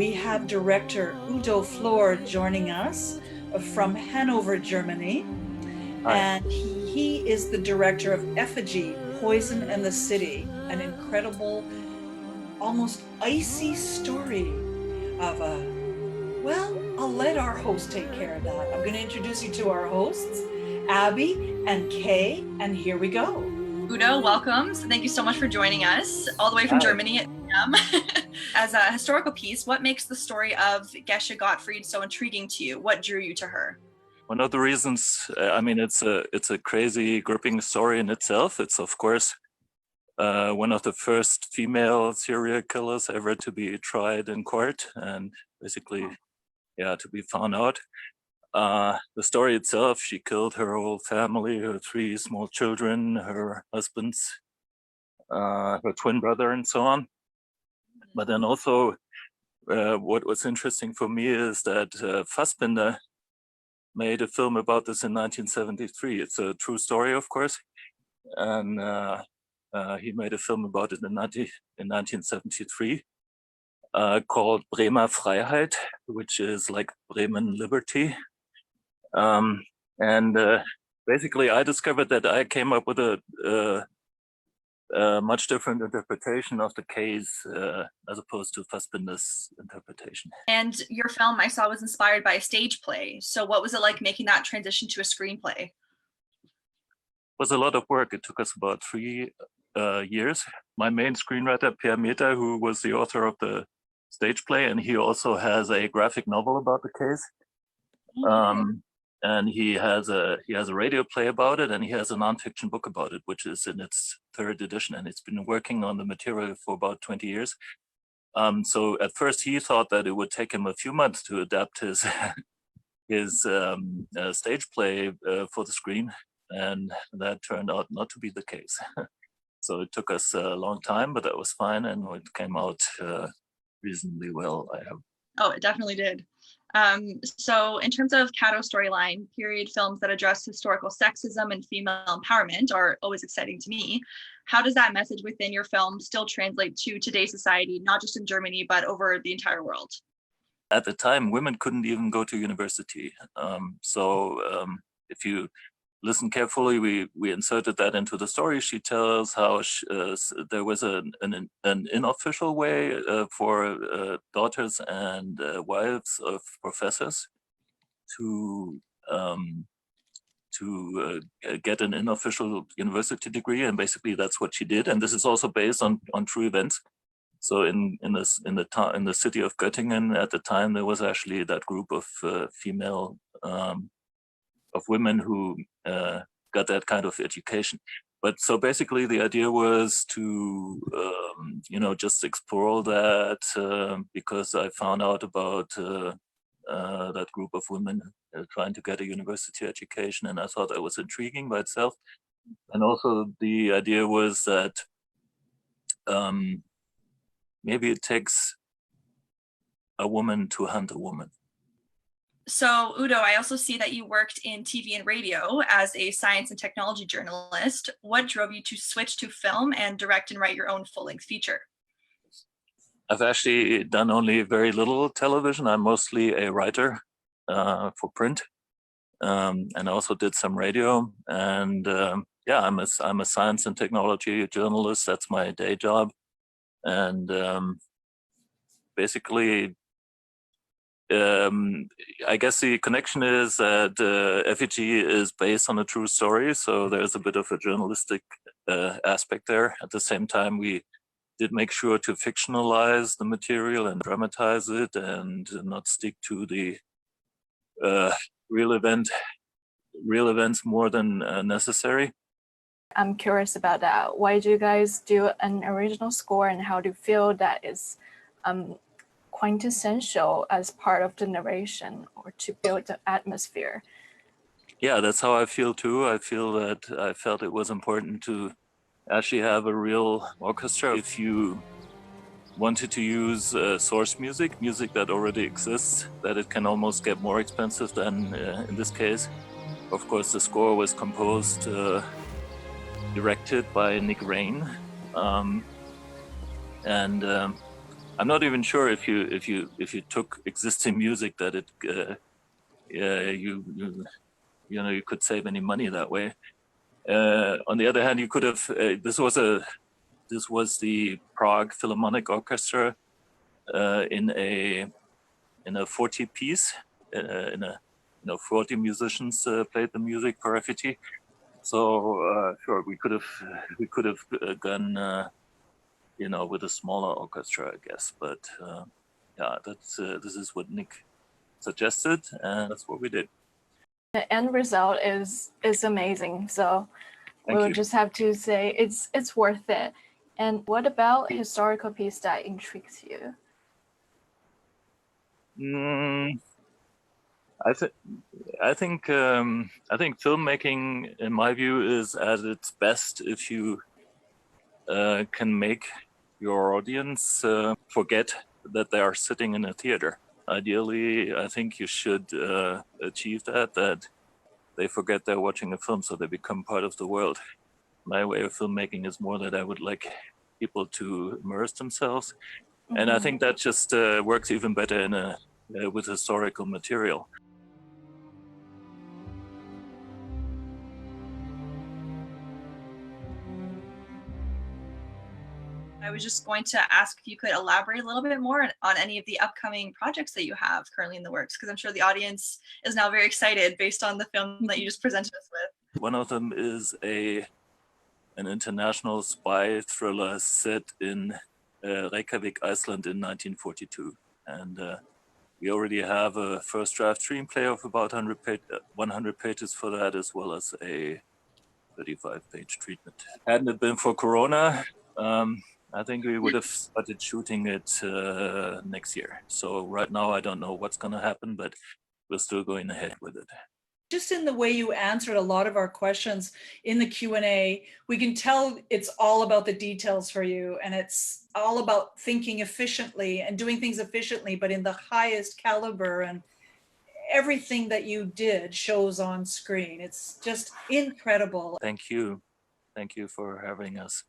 we have director Udo Flohr joining us from Hanover, Germany. Hi. And he is the director of Effigy, Poison and the City, an incredible, almost icy story of I'll let our host take care of that. I'm going to introduce you to our hosts, Abby and Kay, and here we go. Udo, welcome. So thank you so much for joining us all the way from Hi. Germany. As a historical piece, what makes the story of Gesche Gottfried so intriguing to you? What drew you to her? One of the reasons, it's a crazy, gripping story in itself. It's, of course, one of the first female serial killers ever to be tried in court and basically, to be found out. The story itself, she killed her whole family, her 3 small children, her husbands, her twin brother, and so on. But then also, what was interesting for me is that Fassbinder made a film about this in 1973. It's a true story, of course. And he made a film about it in 1973 called Bremer Freiheit, which is like Bremen Liberty. Basically, I discovered that I came up with a much different interpretation of the case as opposed to Fassbinder's interpretation. And your film, I saw, was inspired by a stage play. So what was it like making that transition to a screenplay? It was a lot of work. It took us about 3 years. My main screenwriter, Per Meter, who was the author of the stage play, and he also has a graphic novel about the case. And he has a radio play about it, and he has a nonfiction book about it, which is in its 3rd edition, and it's been working on the material for about 20 years. So at first he thought that it would take him a few months to adapt his stage play for the screen, and that turned out not to be the case. So it took us a long time, but that was fine, and it came out reasonably well, I hope. Oh, it definitely did. So in terms of Cato storyline, period films that address historical sexism and female empowerment are always exciting to me. How does that message within your film still translate to today's society, not just in Germany, but over the entire world? At the time, women couldn't even go to university. If you listen carefully, we inserted that into the story. She tells how there was an unofficial way for daughters and wives of professors to get an unofficial university degree, and basically that's what she did. And this is also based on true events. So in the city of Göttingen at the time, there was actually that group of female of women who got that kind of education. But so basically the idea was to, just explore that because I found out about that group of women trying to get a university education, and I thought that was intriguing by itself. And also the idea was that maybe it takes a woman to hunt a woman. So Udo, I also see that you worked in TV and radio as a science and technology journalist. What drove you to switch to film and direct and write your own full-length feature? I've actually done only very little television. I'm mostly a writer for print, and I also did some radio. And I'm a science and technology journalist. That's my day job. And basically, I guess the connection is that Effigy is based on a true story, so there's a bit of a journalistic aspect there. At the same time, we did make sure to fictionalize the material and dramatize it, and not stick to the real events more than necessary. I'm curious about that. Why do you guys do an original score, and how do you feel that is quintessential as part of the narration or to build the atmosphere? Yeah, that's how I feel too. I felt it was important to actually have a real orchestra. If you wanted to use source music that already exists, that it can almost get more expensive than in this case. Of course, the score was composed, directed by Nick Rain. I'm not even sure if you took existing music that it you could save any money that way. On the other hand, you could have this was the Prague Philharmonic Orchestra in a 40 piece in a 40 musicians played the music for Effigy. So sure, we could have gone with a smaller orchestra, I guess. But yeah, this is what Nick suggested, and that's what we did. The end result is amazing. So we'll just have to say it's worth it. And what about historical piece that intrigues you? I think filmmaking, in my view, is at its best if you can make your audience forget that they are sitting in a theater. Ideally, I think you should achieve that they forget they're watching a film, so they become part of the world. My way of filmmaking is more that I would like people to immerse themselves, and I think that just works even better with historical material. I was just going to ask if you could elaborate a little bit more on any of the upcoming projects that you have currently in the works, because I'm sure the audience is now very excited based on the film that you just presented us with. One of them is an international spy thriller set in Reykjavik, Iceland in 1942. And we already have a first draft screenplay of about 100 pages for that, as well as a 35-page treatment. Hadn't it been for Corona, I think we would have started shooting it next year. So right now, I don't know what's going to happen, but we're still going ahead with it. Just in the way you answered a lot of our questions in the Q&A, we can tell it's all about the details for you, and it's all about thinking efficiently and doing things efficiently, but in the highest caliber, and everything that you did shows on screen. It's just incredible. Thank you. Thank you for having us.